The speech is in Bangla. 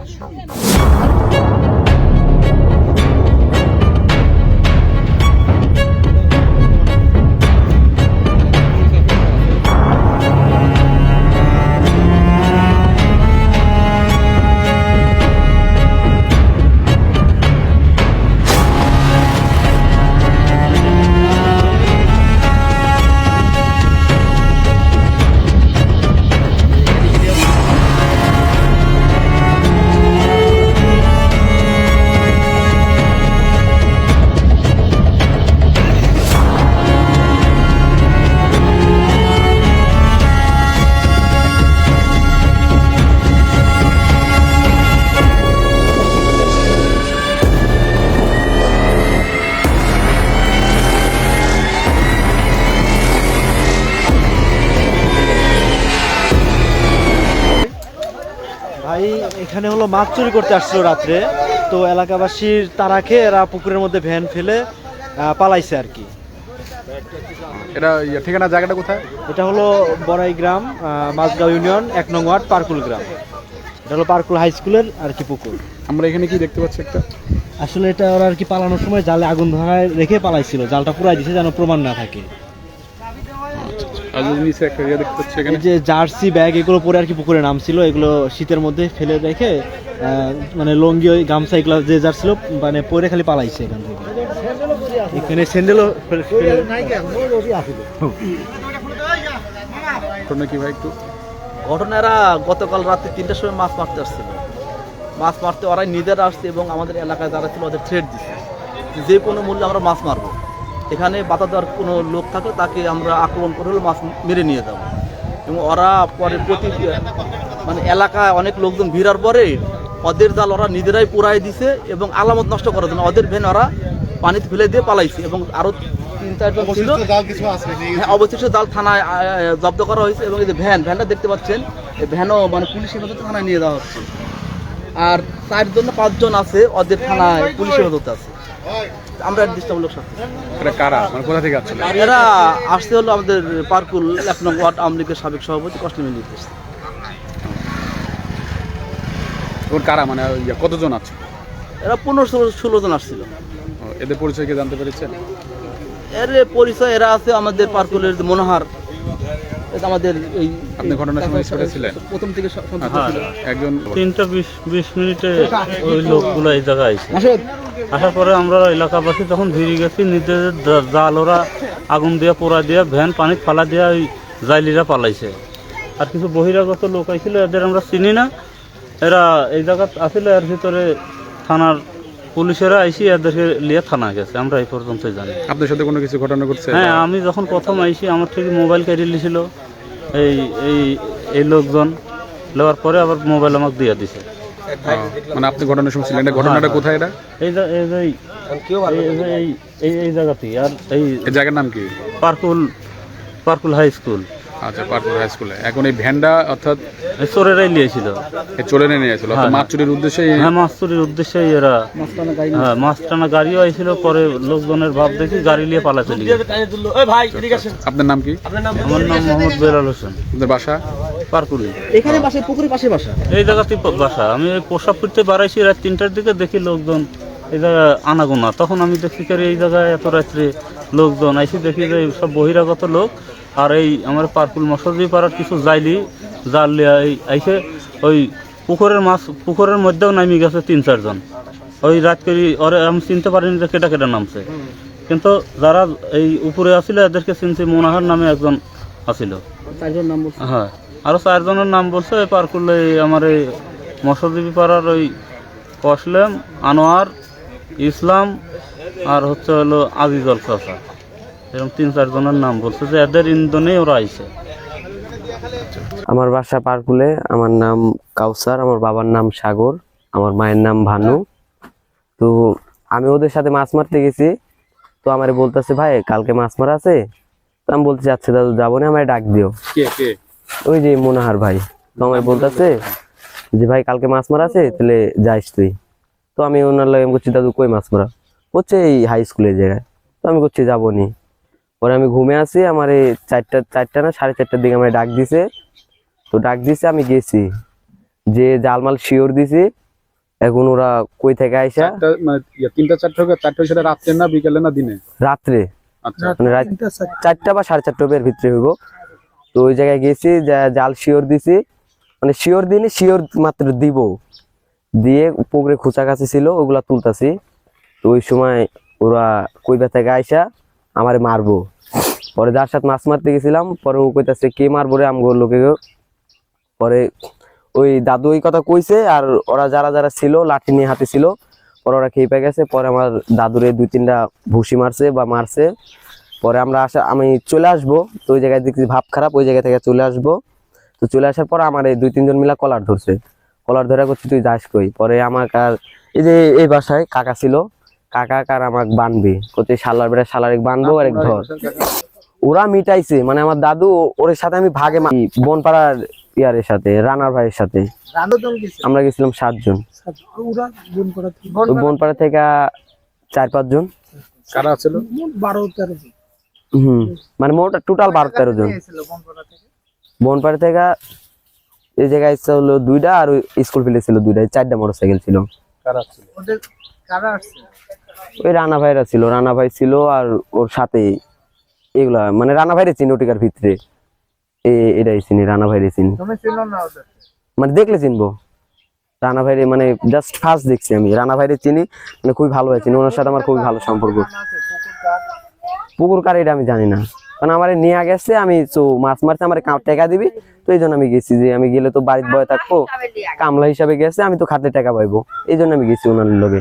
ভাই এখানে হলো মাছ চুরি করতে আসছিল রাত্রে, তো এলাকাবাসীর তারা খেয়ে এরা পুকুরের মধ্যে ভ্যান ফেলে পালাইছে আর কি। এটা ঠিকানা জায়গাটা কোথায়? এটা হলো বড়াই গ্রাম, মাঝগাঁও ইউনিয়ন 1 নং ওয়ার্ড, পারকুল গ্রাম। এটা হলো পারকুল হাই স্কুলের আর কি পুকুর। আমরা এখানে কি দেখতে পাচ্ছি একটা, আসলে এটা ওরা আর কি পালানোর সময় জালে আগুন ধরায় রেখে পালাইছিল, জালটা পুরাই দিছে যেন প্রমাণ না থাকে। একটা ইয়ে দেখতে পাচ্ছি এখানে, যে জার্সি ব্যাগ এগুলো পরে আর কি পুকুরে নামছিল, এগুলো শীতের মধ্যে ফেলে রেখে মানে লঙ্গি ওই গামছা এগুলো যে যার ছিল মানে পরে খালি পালাইছে এখান থেকে। এখানে স্যান্ডেলও কি ভাই একটু ঘটনা, এরা গতকাল রাতে 3টার সময় মাছ মারতে আসছিল। মাছ মারতে ওরাই নিজেরা আসছে এবং আমাদের এলাকায় যারা ছিল ওদের থ্রেট দিচ্ছে যে কোনো মূল্যে আমরা মাছ মারবো, এখানে বাধা দেওয়ার কোনো লোক থাকলে তাকে আমরা আক্রমণ করে হলে মাছ মেরে নিয়ে যাবো। এবং ওরা পরে মানে এলাকায় অনেক লোকজন ভিড়ার পরে ওদের জাল ওরা নিজেরাই পুরাই দিছে এবং আলামত নষ্ট করার জন্য ওদের ভ্যান ওরা পানিতে ফেলে দিয়ে পালাইছে। এবং আরো 3-4জন ছিল, অবশিষ্ট জাল থানায় জব্দ করা হয়েছে। এবং এই যে ভ্যানটা দেখতে পাচ্ছেন, এই ভ্যানও মানে পুলিশের হেফাজতে থানায় নিয়ে যাওয়া হচ্ছে। আর 4-5 জন আছে ওদের থানায় পুলিশের হেফাজতে আছে। আমরা দৃষ্টামূলক শাস্তি। এটা কারা, মানে কোথা থেকে আসছে? এরা আসতে হলো আমাদের পারকুল 1 নং ওয়ার্ড আওয়ামী লীগের সাবেক সভাপতি কষ্টমিল নির্দেশ। কারা মানে কতজন আছে? এরা 15-16 জন আসছিল। এদের পরিচয় কি জানতে পেরেছেন? এর পরিচয় এরা আছে আমাদের পারকুলের মনোহার, আমাদের এই আপনি ঘটনার সময় স্পটে ছিলেন? প্রথম থেকে একজন 3:20 মিনিটে ওই লোকগুলো এই জায়গায় আসার পরে আমরা এলাকাবাসী তখন ভিড়ে গেছি, নিজেদের জাল ওরা আগুন দিয়ে পোড়া দিয়ে ভ্যান পানি ফালা দিয়ে ওই জাইলিরা পালাইছে। আর কিছু বহিরাগত লোক আইছিল, এদের আমরা চিনি না, এরা এই জায়গা আসলে এর ভিতরে থানার পুলিশেরা আইসি এদেরকে নিয়ে থানা গেছে, আমরা এই পর্যন্তই জানি। আপনার সাথে কোনো কিছু ঘটনা ঘটছে? হ্যাঁ, আমি যখন প্রথম আইসি আমার থেকে মোবাইল কেড়ে নিয়েছিল এই এই এই লোকজন, নেওয়ার পরে আবার মোবাইল আমাকে দিয়ে দিছে। মানে আপনি ঘটনা শুনছিলেন? ঘটনাটা কোথায়? এটা এই জায়গাতেই। আর এই জায়গার নাম কি? পারকুল হাই স্কুল। আচ্ছা, পারকুল হাই স্কুলে। এখন এই ভ্যানটা অর্থাৎ চোরেরাই নিয়েছিল, চলে নিয়েছিল মাছ চুরির উদ্দেশ্যে? হ্যাঁ, মাছ চুরির উদ্দেশ্যে এরা মাছ টানা গাড়িও আইছিল। পরে লোকজনের ভাব দেখি গাড়ি নিয়ে পালা চলে গেছে। আপনার নাম কি? আমার নাম মোহাম্মদ বেলাল হোসেন। আপনার বাসা? পারকুল। এখানে বাসা, পুকুরের পাশে বাসা, এই জায়গাতেই বাসা। আমি এই প্রসাব করতে বাড়াইছি রাত 3টার দিকে, দেখি লোকজন এই জায়গায় আনাগোনা। তখন আমি দেখছি এই জায়গায় এত রাত্রে লোকজন আইসি, দেখি যে সব বহিরাগত লোক। আর এই আমার পারকুল মসজিদ পাড়ার কিছু জাইলি জাল আইসে ওই পুকুরের মধ্যেও নামি গেছে 3-4 জন। ওই রাত করি ওরে আমি চিনতে পারিনি যে কেটা নামছে, কিন্তু যারা এই উপরে আসছিল এদেরকে চিনছি। মনোহার নামে একজন আসিল। হ্যাঁ, আরো 4 জনের নাম বলছে। পারকুলে আমার এই মসজিদ পাড়ার ওই কসলেম, আনোয়ার, ইসলাম আর হচ্ছে হলো আজিজল চাচা, এরকম 3-4 জনের নাম বলছে যে এদের ইন্ধনে ওরা আইছে। আমার বাসা পারকুলে, আমার নাম কাউসার, আমার বাবার নাম সাগর, আমার মায়ের নাম ভানু। তো আমি ওদের সাথে মাছ মারতে গেছি, তো আমারে বলতেছে ভাই কালকে মাছ মারা আছে। তো আমি বলতেছি আচ্ছা দাদু যাবো না, আমায় ডাক দিও। ওই যে মনোহার ভাই। তো আমায় বলতেছে যে ভাই কালকে মাছ মারা আছে, তাহলে যাইস তুই। তো আমি ওনার লাগে করছি দাদু কই মাছ মারা? হচ্ছে এই হাই স্কুলের জায়গায়। তো আমি করছি যাবো নি। পরে আমি ঘুমে আসি, আমার এই 4টা না 4:30টার দিকে আমার ডাক দিছে। তো ডাক দিছে, আমি গেছি, যে জালমাল শিওর দিছি, এখন ওরা কই থেকে আইসা চারটা, মানে 3টা 4টা সেটা রাত্রে না বিকেলে না দিনে? রাত্রে আচ্ছা, মানে রাত 4টা বা 4:30 এর ভিতরে হইব। তো ওই জায়গায় গেছি, জাল শিওর দিছি, মানে শিওর দিনে শিওর মাত্র দিব, দিয়ে পুকুরে খুচা কাছে ছিল ওগুলা তুলতাছি। তো ওই সময় ওরা কইবা থেকে আইসা আমারে মারবো। পরে যার সাথে মাছ মারতে গেছিলাম, পরে ও কইতাছে কে মারবো রে আমগো লোকে। পরে ওই দাদু ওই কথা কইছে, আর ওরা যারা যারা ছিল লাঠি নিয়ে হাতে ছিল, পরে ওরা খেয়ে পেয়ে গেছে। পরে আমার দাদুরে 2-3টা ভুসি মারছে বা মারছে। পরে আমি চলে আসবো, তো ওই জায়গায় দেখছি ভাব খারাপ, ওই জায়গা থেকে চলে আসবো। তো চলে আসার পর আমার এই 2-3 জন মিলা কলার ধরছে, কলার ধরে করছি তুই যাস কই। পরে আমাকে আর এই যে এই বাসায় কাকা ছিল, কাকা কার আমাকে বানবে, কোথায় শালার বেড়া শালার বানবো আর এক ধর। ওরা মিটাইছে, মানে আমার দাদু ওর সাথে আমি ভাগে বনপাড়ার ইয়ারের সাথে, রানার ভাইয়ের সাথে আমরা গেছিলাম 7 জন। ওই বনপাড়া থেকে 4-5 জন। কারা ছিল? মানে মোট টোটাল 12-13 জন। বনপাড়া থেকে এই জায়গায় হলো 2টা, আর স্কুল ফিল্ডে ছিল 2টা, 4টা মোটরসাইকেল ছিল। কারা ছিল? ওই রানা ভাইরা ছিল, রানা ভাই ছিল, আর ওর সাথে এগুলা, মানে রানা ভাইরে চিনি ওটিকার ভিতরে, এটাই চিনি, রানা ভাইরে চিনি, মানে দেখলে চিনবো রানা ভাইরে, মানে জাস্ট ফার্স্ট দেখছি আমি রানা ভাইরে চিনি, মানে খুবই ভালো হয়েছে, ওনার সাথে আমার খুবই ভালো সম্পর্ক। পুকুর কার এটা আমি জানি না, কারণ আমার নিয়ে গেছে, আমি তো মাছ মারতে আমার টাকা দিবি, তো এই জন্য আমি গেছি, যে আমি গেলে তো বাড়িতে বয়ে থাকবো, কামলা হিসাবে গেছে, আমি তো খাতে টাকা পাইবো, এই জন্য আমি গেছি ওনার লগে।